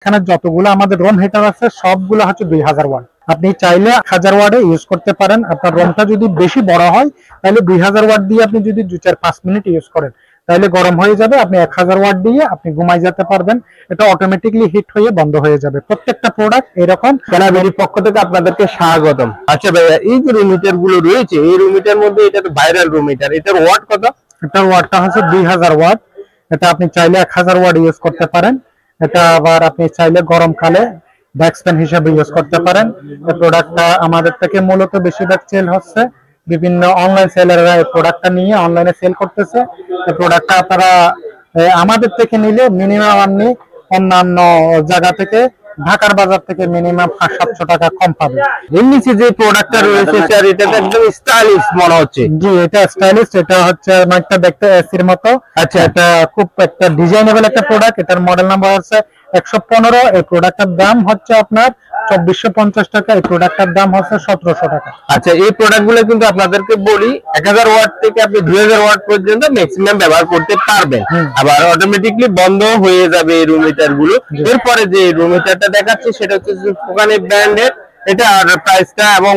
এখানে যতগুলো আমাদের রুম হিটার আছে সবগুলো হচ্ছে 2000 ওয়াট। আপনি চাইলে 1000 ওয়াটে ইউজ করতে পারেন। আপনার রুমটা যদি বেশি বড় হয় তাহলে 2000 ওয়াট দিয়ে আপনি যদি 2-4-5 মিনিট ইউজ করেন তাহলে গরম হয়ে যাবে। আপনি 1000 ওয়াট দিয়ে আপনি ঘুমাই যেতে পারবেন। এটা অটোমেটিকলি হিট হয়ে বন্ধ হয়ে যাবে। প্রত্যেকটা প্রোডাক্ট এরকম। ক্যানাবেরির পক্ষ থেকে আপনাদেরকে স্বাগতম। আচ্ছা ভাইয়া, এই যে রুম হিটার গুলো রয়েছে, এই রুম হিটার মধ্যে এটা তো ভাইরাল রুম হিটার, এটার ওয়াট কত? এটার ওয়াটটা হচ্ছে 2000 ওয়াট। এটা আপনি চাইলে 1000 ওয়াট ইউজ করতে পারেন। এটা আবার আপনি চাইলে গরমকালে ডেস্ক ফ্যান হিসেবে ইউজ করতে পারেন। এই প্রোডাক্টটা আমাদের থেকে মূলত বেশিরভাগ সেল হচ্ছে, বিভিন্ন অনলাইন সেলাররা এই প্রোডাক্টটা নিয়ে অনলাইনে সেল করতেছে। এই প্রোডাক্টটা আপনারা আমাদের থেকে নিলে মিনিমাম আপনি অন্যান্য জায়গা থেকে, ঢাকার বাজার থেকে মিনিমাম 500-700 টাকা কম পাবেন। এর নিচে যে প্রোডাক্টটা রয়েছে স্যার, এটা তো একদম স্টাইলিশ মনে হচ্ছে। জি, এটা স্টাইলিশ। এটা হচ্ছে একটা দেখতে এসির মতো। আচ্ছা, এটা খুব একটা ডিজাইনেবল একটা প্রোডাক্ট। এটার মডেল নাম্বার হচ্ছে 115। এই প্রোডাক্টের দাম হচ্ছে আপনার 2450 টাকা। এই প্রোডাক্টের দাম হচ্ছে 1700 টাকা। আচ্ছা, এই প্রোডাক্টগুলো কিন্তু আপনাদেরকে বলি 1000 ওয়াট থেকে আপনি 2000 ওয়াট পর্যন্ত ম্যাক্সিমাম ব্যবহার করতে পারবেন। আবার অটোমেটিকলি বন্ধ হয়ে যাবে এই রুম হিটার গুলো। এরপরে যে রুম হিটারটা দেখাচ্ছি সেটা হচ্ছে ফোকানি ব্র্যান্ডের। এটা আর প্রাইসটা এবং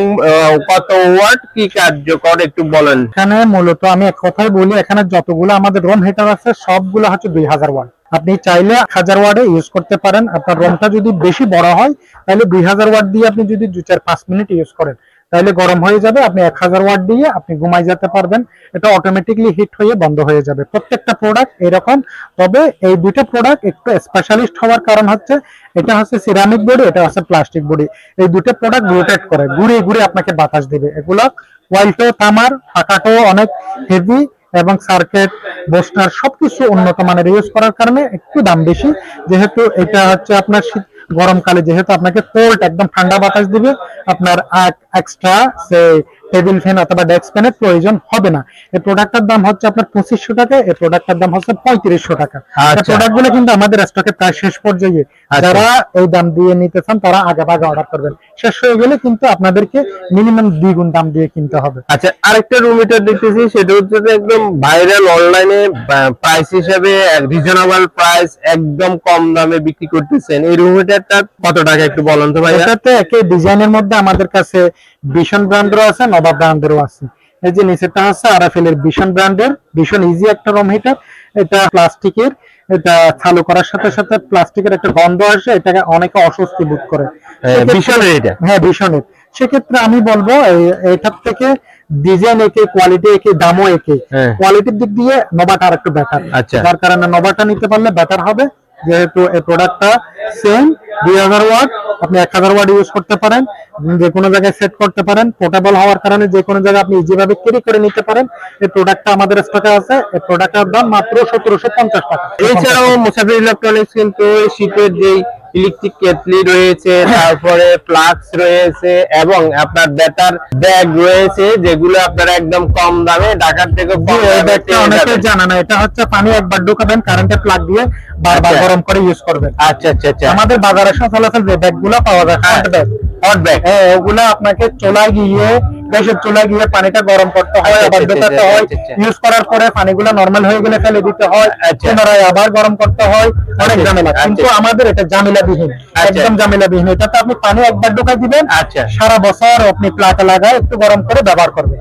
কত ওয়াট, কি কার্যকর একটু বলেন। এখানে মূলত আমি এক কথাই বলি, এখানে যতগুলো আমাদের রুম হিটার আছে সবগুলো হচ্ছে 2000 ওয়াট। আপনি চাইলে 1000 ওয়াটে ইউজ করতে পারেন। আপনার রুমটা যদি বেশি বড় হয় তাহলে 2000 ওয়াট দিয়ে আপনি যদি 2-4-5 মিনিট ইউজ করেন তাহলে গরম হয়ে যাবে। আপনি 1000 ওয়াট দিয়ে আপনি ঘুমাই যেতে পারবেন। এটা অটোমেটিকলি হিট হয়ে বন্ধ হয়ে যাবে। প্রত্যেকটা প্রোডাক্ট এরকম। তবে এই দুইটা প্রোডাক্ট একটু স্পেশালিস্ট হওয়ার কারণ হচ্ছে এটা হচ্ছে সিরামিক বডি, এটা হচ্ছে প্লাস্টিক বডি। এই দুটো প্রোডাক্ট রোটেট করে, ঘুরে ঘুরে আপনাকে বাতাস দিবে। এগুলো ওয়াইল্ডও তামার, ফাঁকাটাও অনেক হেভি এবং সার্কিট বুস্টার সবকিছু উন্নত মানের ইউজ করার কারণে একটু দাম বেশি। যেহেতু এটা হচ্ছে আপনার গরমকালে যেহেতু আপনাকে কোল্ড একদম ঠান্ডা বাতাস দিবে, আপনার এক্সট্রা সে টেবিল ফ্যান অথবা ডেস্ক ফ্যানের প্রয়োজন হবে না। এই প্রোডাক্টটার দাম হচ্ছে আপনার 2500 টাকা। এই প্রোডাক্টটার দাম হচ্ছে 3500 টাকা। এই প্রোডাক্টগুলো কিন্তু আমাদের স্টকে প্রায় শেষ পর্যায়ে। যারা এই দাম দিয়ে নিতে চান তারা আগে ভাগে অর্ডার করবেন। শেষ হয়ে গেলে কিন্তু আপনাদেরকে মিনিমাম 2 গুণ দাম দিয়ে কিনতে হবে। আচ্ছা, আরেকটা রুম হিটার দেখতেছি, সেটা হচ্ছে একদম ভাইরাল, অনলাইনে প্রাইস হিসেবে রিজনেবল প্রাইস, একদম কম দামে বিক্রি করতেছেন। এই রুম হিটারটা কত টাকা একটু বলেন তো ভাই। এটাতে একই ডিজাইনের মধ্যে আমাদের কাছে ভিশন ব্র্যান্ডেরও আছে, নবাব ব্র্যান্ডেরও আছে। এই যে নিচেরটা হচ্ছে আরএফএল এর ভিশন ব্র্যান্ডের, ভিশন ইজি একটা রুম হিটার। এটা প্লাস্টিকের। এটা চালু করার সাথে সাথে প্লাস্টিকের একটা গন্ধ আসে, এটাকে অনেকে অস্বস্তি বোধ করে। ভিশনের এটা? হ্যাঁ, ভিশনের। সেক্ষেত্রে আমি বলবো এটার থেকে ডিজাইন একে, কোয়ালিটি একে, দামও একে। কোয়ালিটির দিক দিয়ে নবাটা আর একটু বেটার। যার কারণে নবাটা নিতে পারলে বেটার হবে। যেহেতু এই প্রোডাক্টটা সেম 2000 ওয়াট, আপনি 1000 ওয়াট ইউজ করতে পারেন, যে কোনো জায়গায় সেট করতে পারেন। পোর্টেবল হওয়ার কারণে যে কোনো জায়গায় আপনি ইজিভাবে ক্যারি করে নিতে পারেন। এই প্রোডাক্টটা আমাদের স্টকে আছে। এই প্রোডাক্টের দাম মাত্র 1750 টাকা। এছাড়াও মুসাফির ইলেকট্রনিক্স কিন্তু শীতের যেই ইলেকট্রিক কেটলি রয়েছে, তারপরে ফ্লাক্স রয়েছে এবং আপনার ব্যাটার ব্যাগ রয়েছে, যেগুলো আপনারা একদম কম দামে ঢাকার থেকে অনেকে জানে না। এটা হচ্ছে পানি একবার ঢুকাবেন, কারেন্টে প্লাগ দিয়ে বারবার গরম করে ইউজ করবেন। আচ্ছা আচ্ছা আচ্ছা। আমাদের বাজারে সচরাচর যে ব্যাগগুলো পাওয়া যায়, হট ব্যাগ, ওগুলো আপনাকে চুলায় গিয়ে, গ্যাসের চুলায় গিয়ে পানিটা গরম করতে হয়, আবার ঢোকাতে হয়। ইউজ করার পরে পানিগুলো নরমাল হয়ে গেলে ফেলে দিতে হয়, পুনরায় আবার গরম করতে হয়, অনেক ঝামেলা। কিন্তু আমাদের এটা ঝামেলাবিহীন, একদম ঝামেলাবিহীন। এটাতে আপনি পানি একবার ঢোকাই দিবেন, সারা বছর আপনি প্লাগ লাগায় একটু গরম করে ব্যবহার করবেন।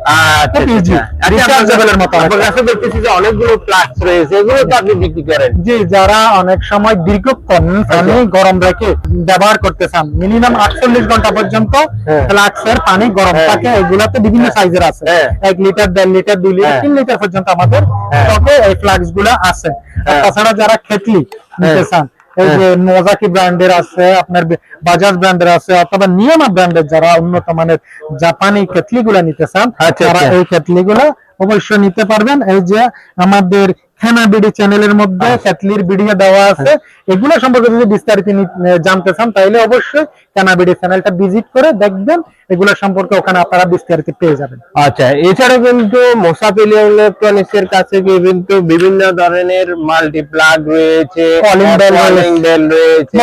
দেখতেছি যে অনেকগুলো ফ্লাক্স রয়েছে, এগুলো তো আপনি বিক্রি করেন? জি, যারা অনেক সময় দীর্ঘক্ষণ পানি গরম রেখে ব্যবহার করতে চান, মিনিমাম 48 ঘন্টা পর্যন্ত ফ্লাক্সের পানি গরম থাকে। এগুলাতে বিভিন্ন সাইজের আছে, 1 লিটার, 1.5 লিটার, 2 লিটার, 3 লিটার পর্যন্ত আমাদের স্টকে এই ফ্লাক্স গুলা আছে। তাছাড়া যারা খেতলি নিতে চান, এই যে নোজাকি ব্র্যান্ডের আছে, আপনার বাজাজ ব্র্যান্ডের আছে, অথবা নিয়ামা ব্র্যান্ডের যারা উন্নত মানের জাপানি কেটলি গুলা নিতে চান, তারা এই কেটলি গুলা অবশ্যই নিতে পারবেন। এই যে আমাদের খেনাবিডি চ্যানেলের মধ্যে কেটলির ভিডিও দেওয়া আছে। এগুলো সম্পর্কে যদি বিস্তারিত জানতে চান তাহলে অবশ্যই খেনাবিডি চ্যানেলটা ভিজিট করে দেখবেন। এগুলো সম্পর্কে ওখানে আপনারা বিস্তারিত পেয়ে যাবেন। আচ্ছা, এছাড়াও কিন্তু মুসাফির ইলেকট্রনিক্স এর কাছে কিন্তু বিভিন্ন ধরনের মাল্টি প্লাগ রয়েছে, কলিং বেল রয়েছে,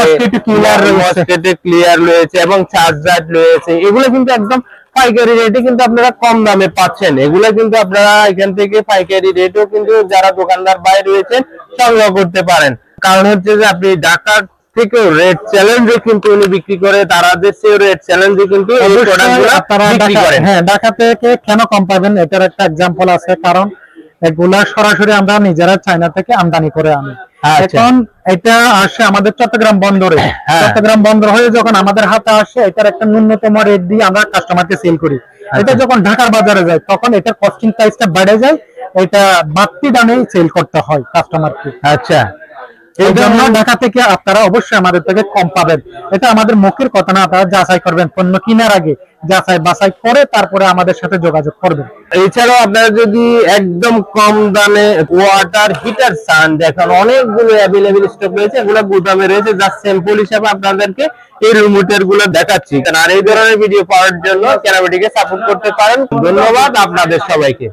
মসকিটো ক্লিয়ার রয়েছে এবং চার্জার রয়েছে। এগুলো কিন্তু একদম পাইকারি রেটে কিন্তু আপনারা কম দামে পাচ্ছেন। এগুলো কিন্তু আপনারা এখান থেকে পাইকারি রেটেও কিন্তু যারা দোকানদার বাইরে রয়েছেন সংগ্রহ করতে পারেন। কারণ হচ্ছে যে আপনি ঢাকা থেকেও রেট চ্যালেঞ্জে কিন্তু উনি বিক্রি করে, তারাদের চেয়ে রেট চ্যালেঞ্জে কিন্তু এই প্রোডাক্টগুলো আপনারা বিক্রি করেন। হ্যাঁ, ঢাকা থেকে কেন কম পাবেন এটার একটা এক্সাম্পল আছে, কারণ এগুলা সরাসরি আমরা নিজেরা চায়না থেকে আমদানি করে আনি। এখন এটা আসে আমাদের চট্টগ্রাম বন্দরে, চট্টগ্রাম বন্দর হয়ে যখন আমাদের হাতে আসে, এটার একটা ন্যূনতম রেট দিয়ে আমরা কাস্টমারকে সেল করি। এটা যখন ঢাকার বাজারে যায় তখন এটার কস্টিং প্রাইসটা বেড়ে যায়, এটা বাড়তি দামে সেল করতে হয় কাস্টমারকে। আচ্ছা, এই জন্য ঢাকা থেকে আপনারা অবশ্যই আমাদের থেকে কম পাবেন। এটা আমাদের মুখের কথা না, আপনারা যাচাই করবেন, পণ্য কেনার আগে যাচাই বাছাই করে তারপরে আমাদের সাথে যোগাযোগ করবেন। এছাড়াও আপনারা যদি একদম কম দামে ওয়াটার হিটার চান, দেখেন অনেকগুলো অ্যাভেলেবেল স্টক রয়েছে, এগুলো গুদামে রয়েছে। জাস্ট স্যাম্পল হিসেবে আপনাদেরকে এই রিমোটের গুলো দেখাচ্ছি। আর এই ধরনের ভিডিও পাওয়ার জন্য কেরামতিকে সাপোর্ট করতে পারেন। ধন্যবাদ আপনাদের সবাইকে।